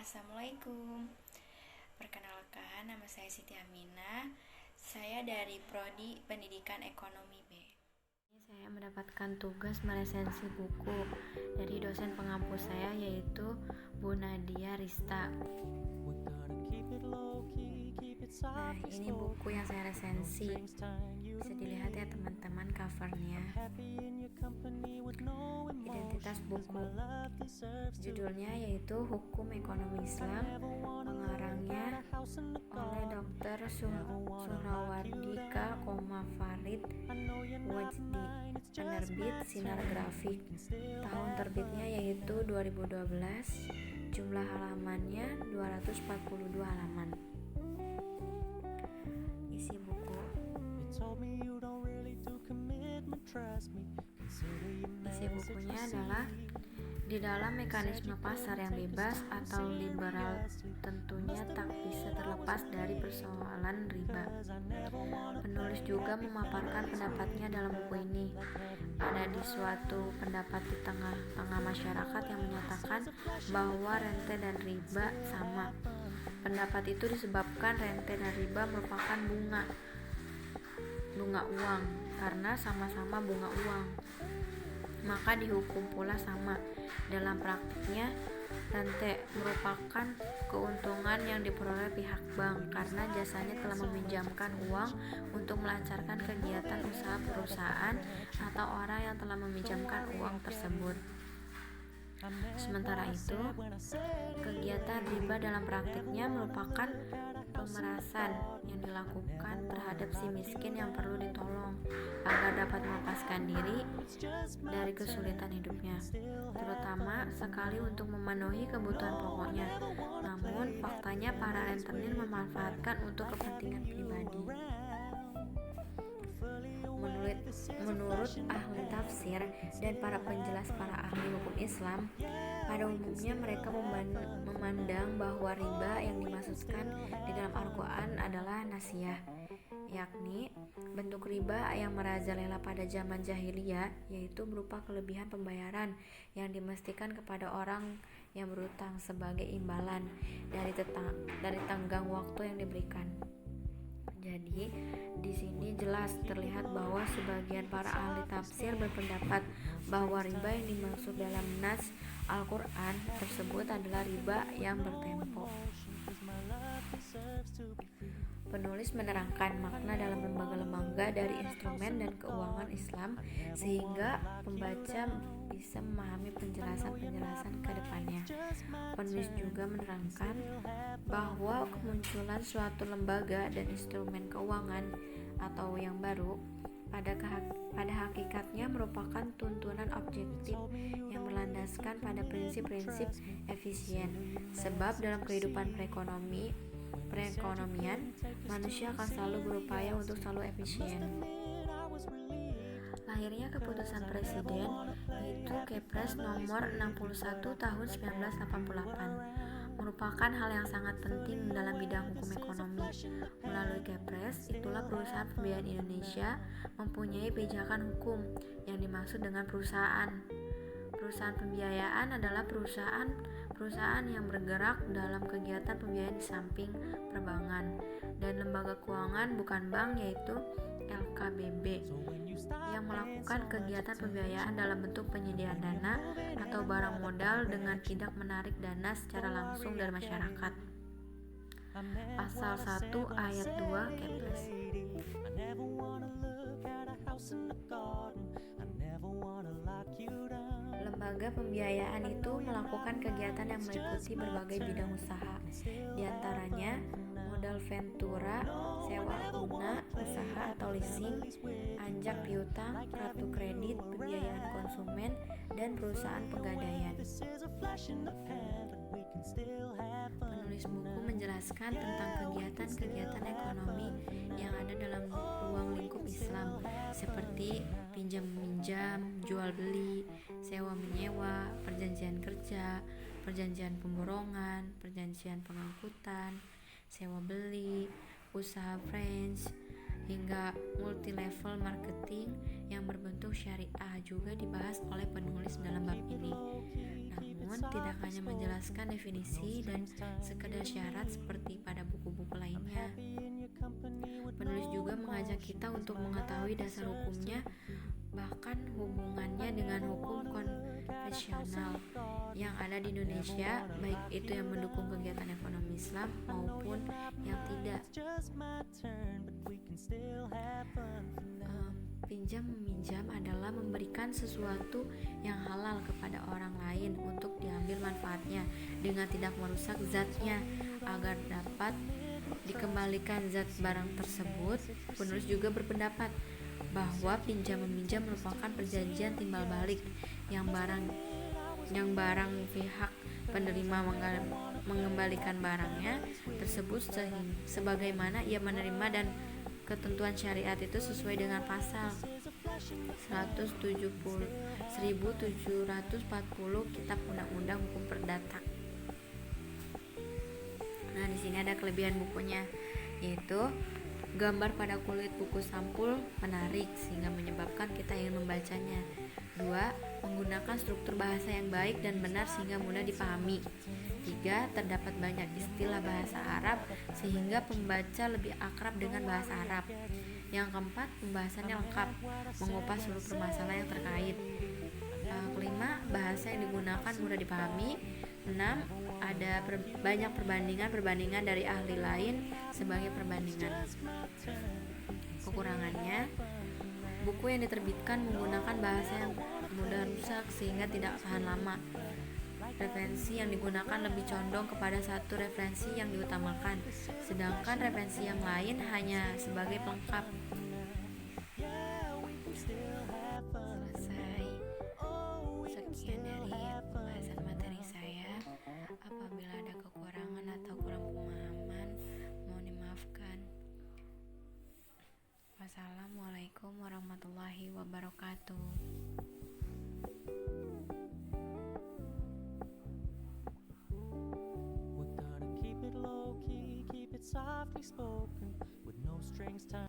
Assalamualaikum. Perkenalkan, nama saya Siti Aminah. Saya dari Prodi Pendidikan Ekonomi B. Saya mendapatkan tugas meresensi buku dari dosen pengampus saya, yaitu Bu Nadia Rista. Nah, ini buku yang saya resensi. Bisa dilihat ya teman-teman covernya. Identitas buku. Judulnya yaitu Hukum Ekonomi Islam. Pengarangnya oleh Dr. Suhrawardi K. Farid Wajdi. Penerbit Sinar Grafik. Tahun terbitnya yaitu 2012. Jumlah halamannya 242 halaman. Isi buku. Isi bukunya adalah di dalam mekanisme pasar yang bebas atau liberal tentunya tak bisa terlepas dari persoalan riba. Penulis juga memaparkan pendapatnya dalam buku ini. Ada di suatu pendapat di tengah-tengah masyarakat yang menyatakan bahwa rente dan riba sama. Pendapat itu disebabkan rente dan riba merupakan bunga uang karena sama-sama bunga uang, maka dihukum pula sama. Dalam praktiknya, rente merupakan keuntungan yang diperoleh pihak bank karena jasanya telah meminjamkan uang untuk melancarkan kegiatan usaha perusahaan atau orang yang telah meminjamkan uang tersebut. Sementara itu, kegiatan riba dalam praktiknya merupakan pemerasan yang dilakukan terhadap si miskin yang perlu ditolong agar dapat melepaskan diri dari kesulitan hidupnya, terutama sekali untuk memenuhi kebutuhan pokoknya. Namun, faktanya para rentenir memanfaatkan untuk kepentingan pribadi. Menurut ahli tafsir dan para penjelas para ahli hukum Islam, pada umumnya mereka memandang bahwa riba yang dimaksudkan di dalam Al-Quran adalah nasiyah, yakni bentuk riba yang merajalela pada zaman jahiliyah, yaitu berupa kelebihan pembayaran yang dimestikan kepada orang yang berutang sebagai imbalan dari tenggang waktu yang diberikan. Jadi, di sini jelas terlihat bahwa sebagian para ahli tafsir berpendapat bahwa riba yang dimaksud dalam nas Al-Quran tersebut adalah riba yang bertempo. Penulis menerangkan makna dalam lembaga-lembaga dari instrumen dan keuangan Islam sehingga pembaca bisa memahami penjelasan-penjelasan ke depannya. Penulis juga menerangkan bahwa kemunculan suatu lembaga dan instrumen keuangan atau yang baru pada hakikatnya merupakan tuntunan objektif yang berlandaskan pada prinsip-prinsip efisien. Sebab dalam kehidupan perekonomian, manusia akan selalu berupaya untuk selalu efisien. Lahirnya keputusan Presiden, yaitu Kepres nomor 61 tahun 1988, merupakan hal yang sangat penting dalam bidang hukum ekonomi. Melalui Kepres, itulah perusahaan pembiayaan Indonesia mempunyai pijakan hukum yang dimaksud dengan perusahaan. Perusahaan pembiayaan adalah perusahaan yang bergerak dalam kegiatan pembiayaan di samping perbankan dan lembaga keuangan bukan bank, yaitu LKBB, yang melakukan kegiatan pembiayaan dalam bentuk penyediaan dana atau barang modal dengan tidak menarik dana secara langsung dari masyarakat. Pasal 1 ayat 2 Kepres. Lembaga pembiayaan itu melakukan kegiatan yang meliputi berbagai bidang usaha, diantaranya modal ventura, sewa guna usaha atau leasing, anjak piutang, kartu kredit, pembiayaan konsumen, dan perusahaan pegadaian. Penulis buku menjelaskan tentang kegiatan-kegiatan ekonomi yang ada dalam ruang lingkup Islam, seperti pinjam-meminjam, jual-beli, sewa-menyewa, perjanjian kerja, perjanjian pemborongan, perjanjian pengangkutan, sewa-beli, usaha franchise, hingga multi-level marketing yang berbentuk syariah juga dibahas oleh penulis dalam bab ini. Namun, Namun tidak hanya menjelaskan definisi dan sekedar syarat seperti pada buku-buku lainnya. Penulis juga mengajak kita untuk mengetahui dasar hukumnya, bahkan hubungannya dengan hukum konvensional yang ada di Indonesia, baik itu yang mendukung kegiatan ekonomi Islam maupun yang tidak. Pinjam meminjam adalah memberikan sesuatu yang halal kepada orang lain untuk diambil manfaatnya dengan tidak merusak zatnya agar dapat dikembalikan zat barang tersebut. Penulis juga berpendapat bahwa pinjam meminjam merupakan perjanjian timbal balik yang barang pihak penerima mengembalikan barangnya tersebut sebagaimana ia menerima, dan ketentuan syariat itu sesuai dengan pasal 170 1740 Kitab Undang-Undang Hukum Perdata. Nah, di sini ada kelebihan bukunya, yaitu gambar pada kulit buku sampul menarik sehingga menyebabkan kita ingin membacanya. 2. Menggunakan struktur bahasa yang baik dan benar sehingga mudah dipahami. 3. Terdapat banyak istilah bahasa Arab sehingga pembaca lebih akrab dengan bahasa Arab. Yang keempat, pembahasannya lengkap, mengupas seluruh permasalahan yang terkait. Kelima, bahasa yang digunakan mudah dipahami. 6. Ada banyak perbandingan dari ahli lain sebagai perbandingan. Kekurangannya, buku yang diterbitkan menggunakan bahasa yang mudah rusak sehingga tidak tahan lama. Referensi yang digunakan lebih condong kepada satu referensi yang diutamakan, sedangkan referensi yang lain hanya sebagai pelengkap. Selesai. Sekian dari pembahasan materi saya. Apabila ada kekurangan atau kurang pemahaman, mohon dimaafkan. Wassalamualaikum warahmatullahi wabarakatuh. We're gonna keep it low key, keep it softly spoken, with no strings tied.